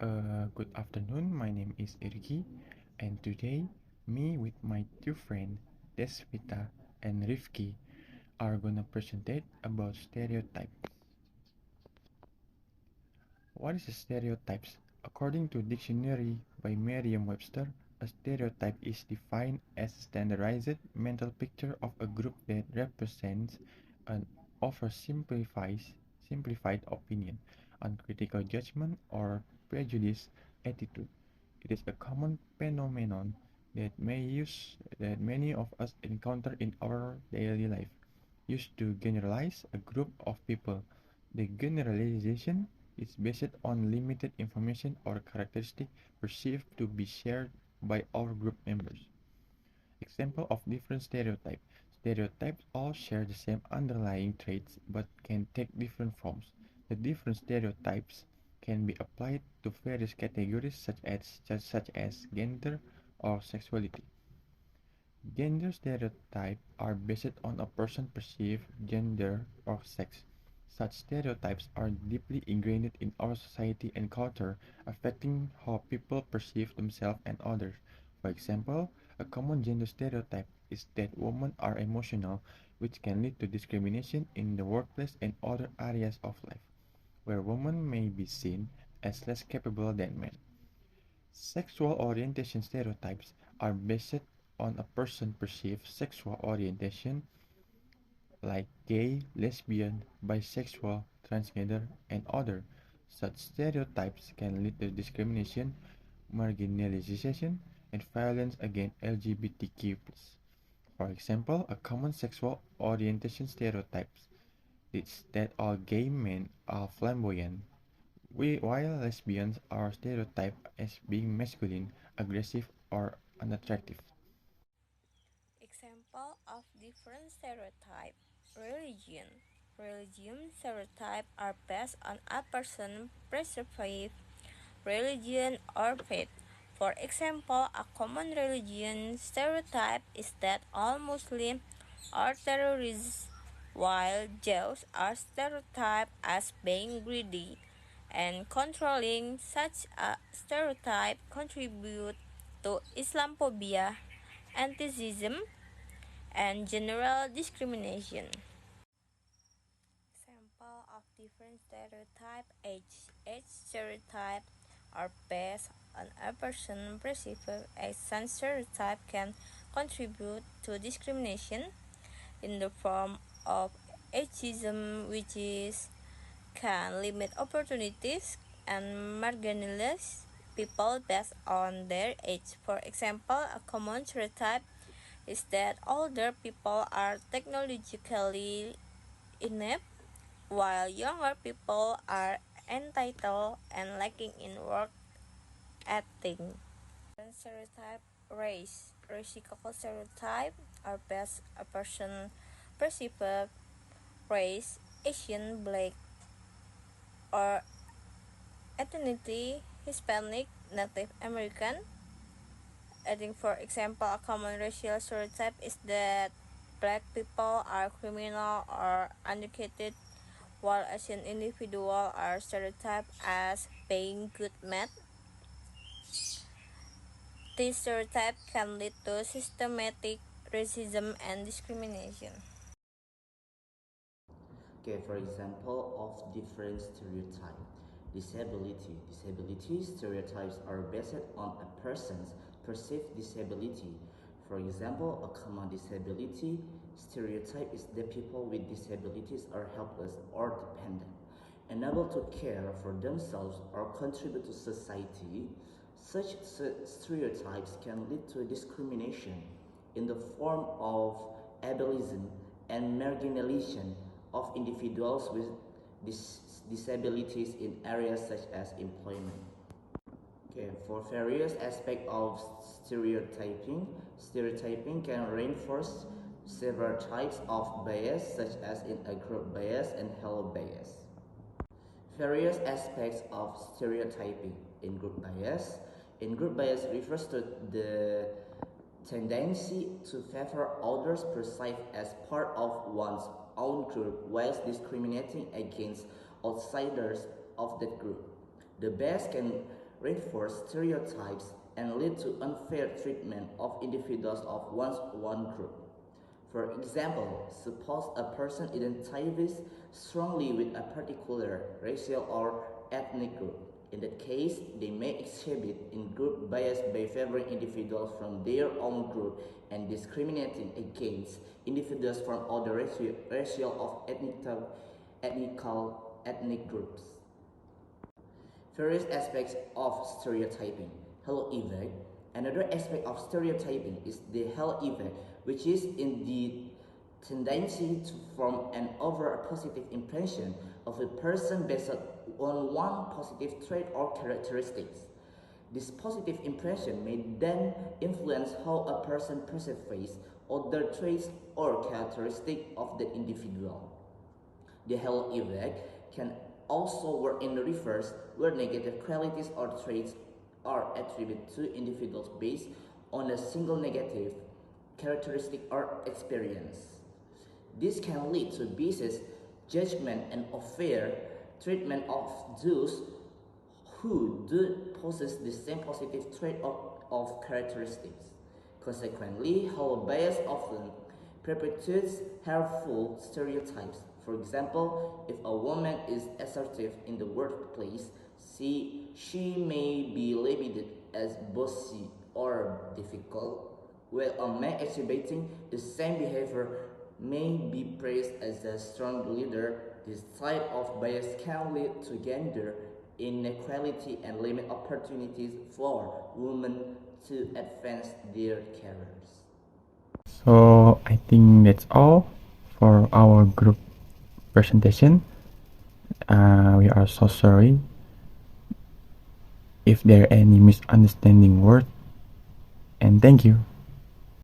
Good afternoon. My name is Irgy, and today, me with my two friends, Desvita and Rifqi, are gonna present about stereotypes. What is a stereotypes? According to dictionary by Merriam-Webster, a stereotype is defined as a standardized mental picture of a group that represents an simplified opinion, uncritical judgment, or prejudiced attitude. It is a common phenomenon that many of us encounter in our daily life, used to generalize a group of people. The generalization is based on limited information or characteristic perceived to be shared by our group members. Example of different stereotypes. Stereotypes all share the same underlying traits but can take different forms. The different stereotypes can be applied to various categories such as gender or sexuality. Gender stereotypes are based on a person's perceived gender or sex. Such stereotypes are deeply ingrained in our society and culture, affecting how people perceive themselves and others. For example, a common gender stereotype is that women are emotional, which can lead to discrimination in the workplace and other areas of life, where women may be seen as less capable than men. Sexual orientation stereotypes are based on a person's perceived sexual orientation, like gay, lesbian, bisexual, transgender, and other. Such stereotypes can lead to discrimination, marginalization, and violence against LGBTQ+. For example, a common sexual orientation stereotype is that all gay men are flamboyant, while lesbians are stereotyped as being masculine, aggressive, or unattractive. Example of different stereotype. Religion. Religion stereotypes are based on a person's perceived religion or faith. For example, a common religion stereotype is that all Muslims are terrorists, while Jews are stereotyped as being greedy and controlling. Such a stereotype contribute to Islamophobia, antisemitism, and general discrimination. Example of different stereotype. Age stereotype are based on a person perceived as some stereotype can contribute to discrimination in the form of ageism, which is can limit opportunities and marginalize people based on their age. For example, a common stereotype is that older people are technologically inept, while younger people are entitled and lacking in work ethic. Stereotype. Racial stereotype are based a person perceived race, Asian, Black, or ethnicity, Hispanic, Native American. Adding, for example, a common racial stereotype is that black people are criminal or uneducated, while Asian individuals are stereotyped as being good math. This stereotype can lead to systematic racism and discrimination. Okay, for example of different stereotype. Disability. Disability stereotypes are based on a person's perceived disability. For example, a common disability stereotype is that people with disabilities are helpless or dependent, unable to care for themselves or contribute to society. Such stereotypes can lead to discrimination in the form of ableism and marginalization of individuals with disabilities in areas such as employment. Okay, for various aspects of stereotyping can reinforce several types of bias, such as in a group bias and halo bias. Various aspects of stereotyping. In group bias. In group bias refers to the tendency to favor others perceived as part of one's own group whilst discriminating against outsiders of that group. The bias can reinforce stereotypes, and lead to unfair treatment of individuals of one's one group. For example, suppose a person identifies strongly with a particular racial or ethnic group. In that case, they may exhibit in-group bias by favoring individuals from their own group and discriminating against individuals from other racial or ethnic groups. Various aspects of stereotyping. Halo effect. Another aspect of stereotyping is the halo effect, which is in the tendency to form an overall positive impression of a person based on one positive trait or characteristics. This positive impression may then influence how a person perceives other traits or characteristics of the individual. The halo effect can also work in the reverse, where negative qualities or traits are attributed to individuals based on a single negative characteristic or experience. This can lead to bias, judgment, and unfair treatment of those who do possess the same positive trait of characteristics. Consequently, halo bias often perpetuates harmful stereotypes. For example, if a woman is assertive in the workplace, she may be labeled as bossy or difficult, while a man exhibiting the same behavior may be praised as a strong leader. This type of bias can lead to gender inequality and limit opportunities for women to advance their careers. So I think that's all for our group presentation. We are so sorry if there are any misunderstanding word, and thank you.